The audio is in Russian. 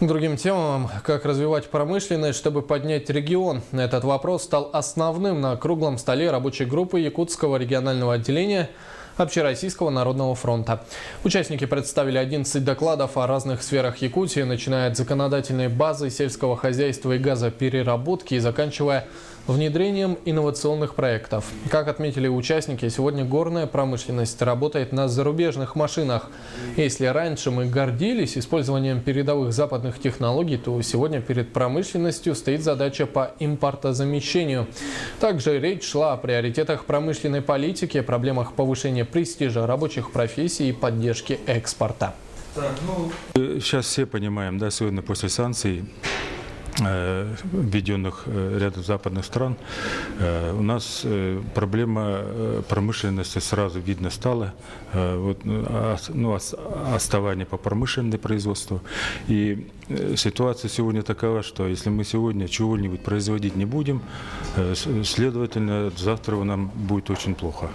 К другим темам, как развивать промышленность, чтобы поднять регион. Этот вопрос стал основным на круглом столе рабочей группы Якутского регионального отделения Общероссийского народного фронта. Участники представили 11 докладов о разных сферах Якутии, начиная от законодательной базы, сельского хозяйства и газопереработки и заканчивая внедрением инновационных проектов. Как отметили участники, сегодня горная промышленность работает на зарубежных машинах. Если раньше мы гордились использованием передовых западных технологий, то сегодня перед промышленностью стоит задача по импортозамещению. Также речь шла о приоритетах промышленной политики, проблемах повышения престижа рабочих профессий и поддержки экспорта. Сейчас все понимаем, да, сегодня после санкций, введенных рядом западных стран, у нас проблема промышленности сразу видно стала, отставание по промышленному производству. И ситуация сегодня такова, что если мы сегодня чего-нибудь производить не будем, следовательно, завтра нам будет очень плохо.